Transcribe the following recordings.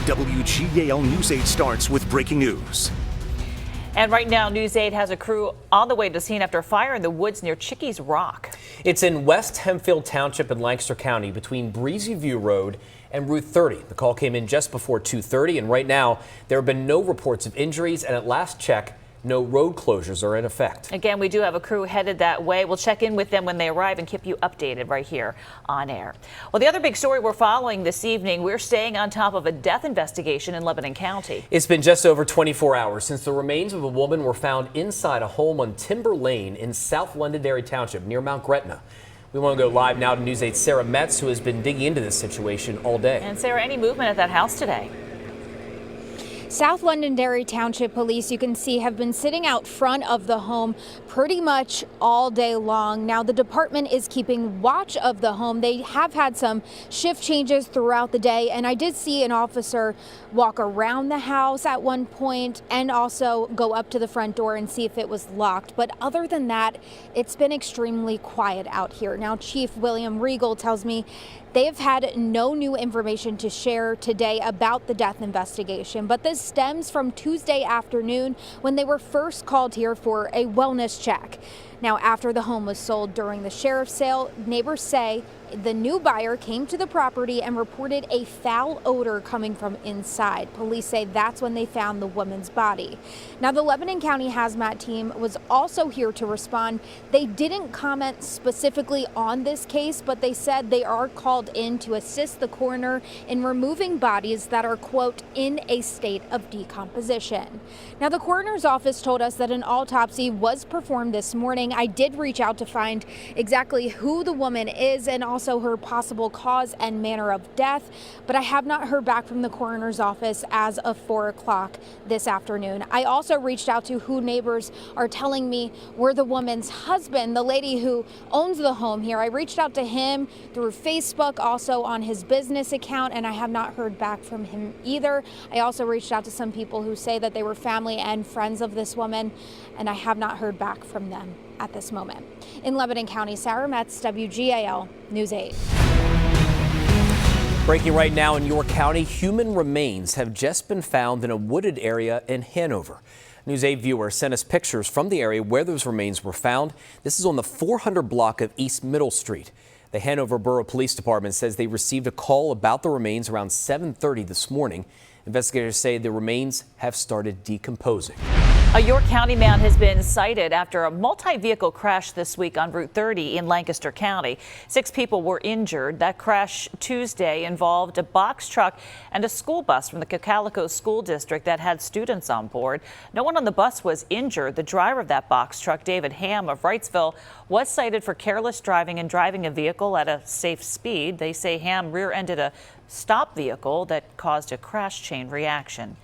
WGAL News 8 starts with breaking news. And right now, News 8 has a crew on the way to the scene after a fire in the woods near Chickies Rock. It's in West Hempfield Township in Lancaster County between Breezy View Road and Route 30. The call came in just before 2:30, and right now there have been no reports of injuries, and at last check, no road closures are in effect. Again, we do have a crew headed that way. We'll check in with them when they arrive and keep you updated right here on air. Well, the other big story we're following this evening, we're staying on top of a death investigation in Lebanon County. It's been just over 24 hours since the remains of a woman were found inside a home on Timber Lane in South Londonderry Township near Mount Gretna. We want to go live now to News 8's Sarah Metz, who has been digging into this situation all day. And Sarah, any movement at that house today? South Londonderry Township Police, you can see, have been sitting out front of the home pretty much all day long. Now, the department is keeping watch of the home. They have had some shift changes throughout the day, and I did see an officer walk around the house at one point and also go up to the front door and see if it was locked. But other than that, it's been extremely quiet out here. Now, Chief William Regal tells me they have had no new information to share today about the death investigation, but this stems from Tuesday afternoon when they were first called here for a wellness check. Now, after the home was sold during the sheriff's sale, neighbors say the new buyer came to the property and reported a foul odor coming from inside. Police say that's when they found the woman's body. Now, the Lebanon County hazmat team was also here to respond. They didn't comment specifically on this case, but they said they are called in to assist the coroner in removing bodies that are, quote, in a state of decomposition. Now, the coroner's office told us that an autopsy was performed this morning. I did reach out to find exactly who the woman is and also her possible cause and manner of death, but I have not heard back from the coroner's office as of 4 o'clock this afternoon. I also reached out to who neighbors are telling me were the woman's husband, the lady who owns the home here. I reached out to him through Facebook, also on his business account, and I have not heard back from him either. I also reached out to some people who say that they were family and friends of this woman, and I have not heard back from them at this moment. In Lebanon County, Sarah Metz, WGAL News 8. Breaking right now in York County, human remains have just been found in a wooded area in Hanover. News 8 viewers sent us pictures from the area where those remains were found. This is on the 400 block of East Middle Street. The Hanover Borough Police Department says they received a call about the remains around 7:30 this morning. Investigators say the remains have started decomposing. A York County man has been cited after a multi-vehicle crash this week on Route 30 in Lancaster County. 6 people were injured. That crash Tuesday involved a box truck and a school bus from the Cocalico School District that had students on board. No one on the bus was injured. The driver of that box truck, David Ham of Wrightsville, was cited for careless driving and driving a vehicle at a safe speed. They say Ham rear-ended a stop vehicle that caused a crash chain reaction.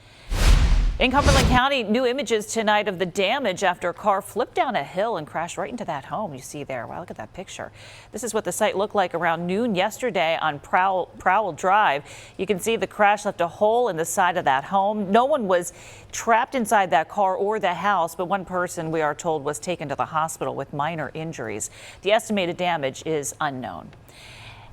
In Cumberland County, new images tonight of the damage after a car flipped down a hill and crashed right into that home you see there. Wow, look at that picture. This is what the site looked like around noon yesterday on Prowell Drive. You can see the crash left a hole in the side of that home. No one was trapped inside that car or the house, but one person, we are told, was taken to the hospital with minor injuries. The estimated damage is unknown.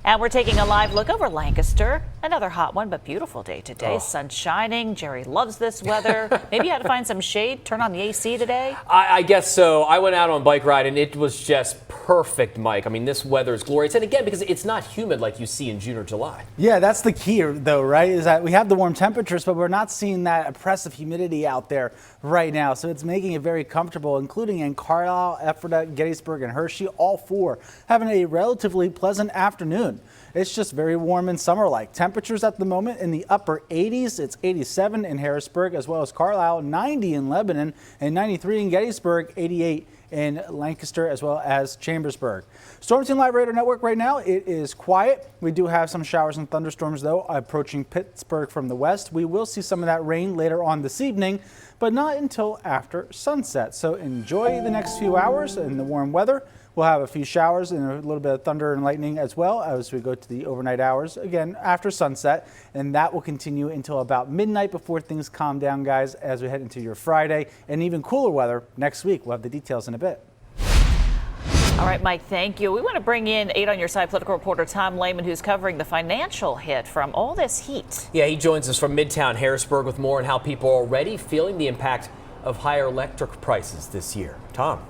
And we're taking a live look over Lancaster. Another hot one, but beautiful day today. Oh. Sun shining. Jerry loves this weather. Maybe you had to find some shade. Turn on the AC today. I guess so. I went out on a bike ride and it was just perfect, Mike. I mean, this weather is glorious. And again, because it's not humid like you see in June or July. Yeah, that's the key, though, right? Is that we have the warm temperatures, but we're not seeing that oppressive humidity out there right now. So it's making it very comfortable, including in Carlisle, Ephrata, Gettysburg, and Hershey, all 4 having a relatively pleasant afternoon. It's just very warm and summer-like. Temperatures at the moment in the upper 80s. It's 87 in Harrisburg as well as Carlisle, 90 in Lebanon, and 93 in Gettysburg, 88 in Lancaster as well as Chambersburg. Storm Team Live Radar Network right now, it is quiet. We do have some showers and thunderstorms, though, approaching Pittsburgh from the west. We will see some of that rain later on this evening, but not until after sunset. So enjoy the next few hours in the warm weather. We'll have a few showers and a little bit of thunder and lightning as well as we go to the overnight hours, again, after sunset. And that will continue until about midnight before things calm down, guys, as we head into your Friday and even cooler weather next week. We'll have the details in a bit. All right, Mike, thank you. We want to bring in 8 on Your Side political reporter Tom Lehman, who's covering the financial hit from all this heat. Yeah, he joins us from Midtown Harrisburg with more on how people are already feeling the impact of higher electric prices this year. Tom.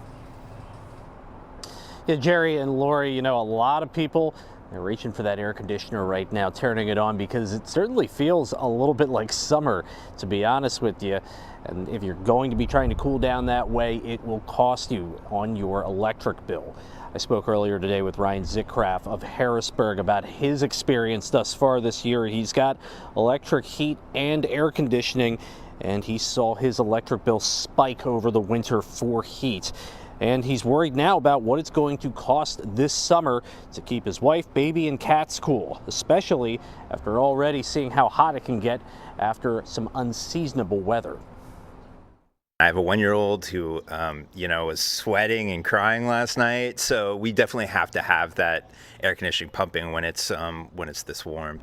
Yeah, Jerry and Lori, you know, a lot of people are reaching for that air conditioner right now, turning it on because it certainly feels a little bit like summer, to be honest with you. And if you're going to be trying to cool down that way, it will cost you on your electric bill. I spoke earlier today with Ryan Zickraft of Harrisburg about his experience thus far this year. He's got electric heat and air conditioning, and he saw his electric bill spike over the winter for heat. And he's worried now about what it's going to cost this summer to keep his wife, baby, and cats cool, especially after already seeing how hot it can get after some unseasonable weather. I have a 1-year-old who, was sweating and crying last night. So we definitely have to have that air conditioning pumping when it's this warm.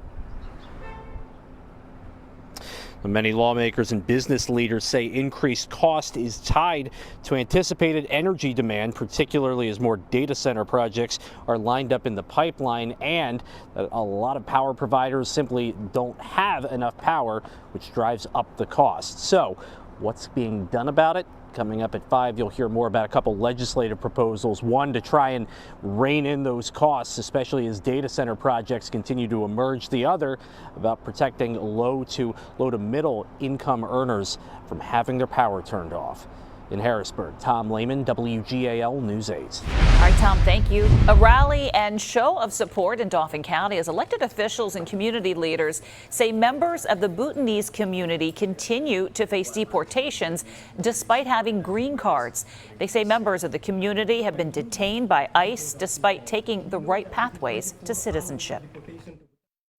Many lawmakers and business leaders say increased cost is tied to anticipated energy demand, particularly as more data center projects are lined up in the pipeline, and a lot of power providers simply don't have enough power, which drives up the cost. So what's being done about it? Coming up at 5, you'll hear more about a couple legislative proposals. One, to try and rein in those costs, especially as data center projects continue to emerge. The other, about protecting low to middle income earners from having their power turned off. In Harrisburg, Tom Lehman, WGAL News 8. All right, Tom, thank you. A rally and show of support in Dauphin County as elected officials and community leaders say members of the Bhutanese community continue to face deportations despite having green cards. They say members of the community have been detained by ICE despite taking the right pathways to citizenship.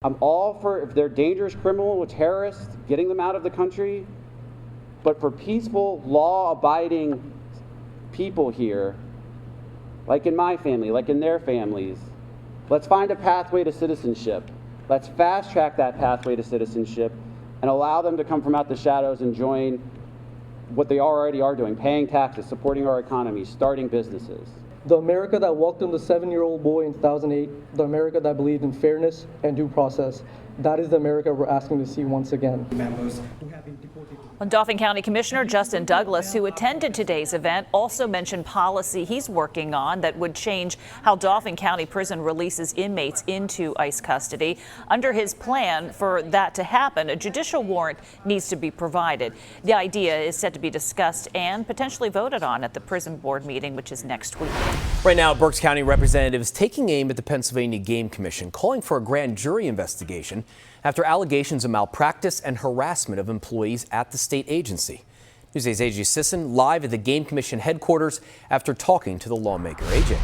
I'm all for, if they're dangerous criminal or terrorists, getting them out of the country. But for peaceful, law-abiding people here, like in my family, like in their families, let's find a pathway to citizenship. Let's fast-track that pathway to citizenship and allow them to come from out the shadows and join what they already are doing, paying taxes, supporting our economy, starting businesses. The America that welcomed the 7-year-old boy in 2008, the America that believed in fairness and due process, that is the America we're asking to see once again. Dauphin County Commissioner Justin Douglas, who attended today's event, also mentioned policy he's working on that would change how Dauphin County Prison releases inmates into ICE custody. Under his plan for that to happen, a judicial warrant needs to be provided. The idea is set to be discussed and potentially voted on at the prison board meeting, which is next week. Right now, Berks County representatives taking aim at the Pennsylvania Game Commission, calling for a grand jury investigation after allegations of malpractice and harassment of employees at the state agency. News 8's A.J. Sisson live at the Game Commission headquarters after talking to the lawmaker. A.J.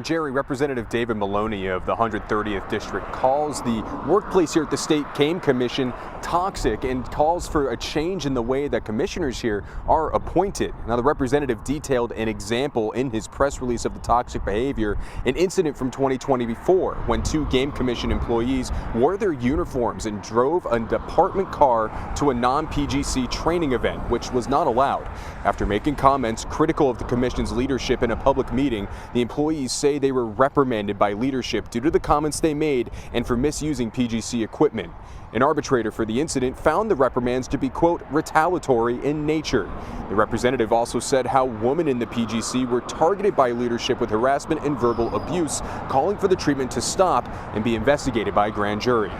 Jerry, Representative David Maloney of the 130th District calls the workplace here at the State Game Commission toxic and calls for a change in the way that commissioners here are appointed. Now, the representative detailed an example in his press release of the toxic behavior, an incident from 2020 before when 2 Game Commission employees wore their uniforms and drove a department car to a non-PGC training event, which was not allowed. After making comments critical of the commission's leadership in a public meeting, the employees say they were reprimanded by leadership due to the comments they made and for misusing PGC equipment. An arbitrator for the incident found the reprimands to be, quote, retaliatory in nature. The representative also said how women in the PGC were targeted by leadership with harassment and verbal abuse, calling for the treatment to stop and be investigated by a grand jury.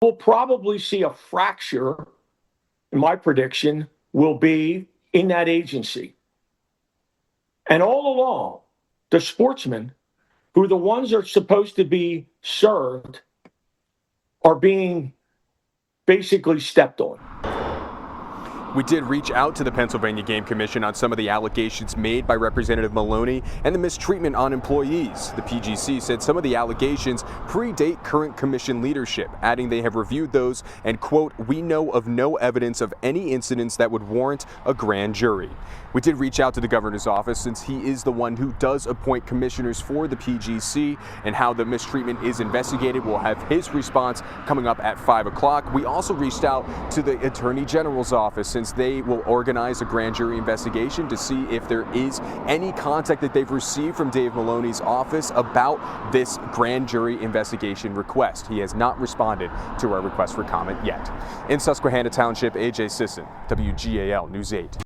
We'll probably see a fracture, my prediction will be in that agency. And all along, the sportsmen, who are the ones that are supposed to be served, are being basically stepped on. We did reach out to the Pennsylvania Game Commission on some of the allegations made by Representative Maloney and the mistreatment on employees. The PGC said some of the allegations predate current commission leadership, adding they have reviewed those and, quote, we know of no evidence of any incidents that would warrant a grand jury. We did reach out to the governor's office since he is the one who does appoint commissioners for the PGC, and how the mistreatment is investigated. We'll have his response coming up at 5 o'clock. We also reached out to the Attorney General's office since says they will organize a grand jury investigation to see if there is any contact that they've received from Dave Maloney's office about this grand jury investigation request. He has not responded to our request for comment yet. In Susquehanna Township, AJ Sisson, WGAL News 8.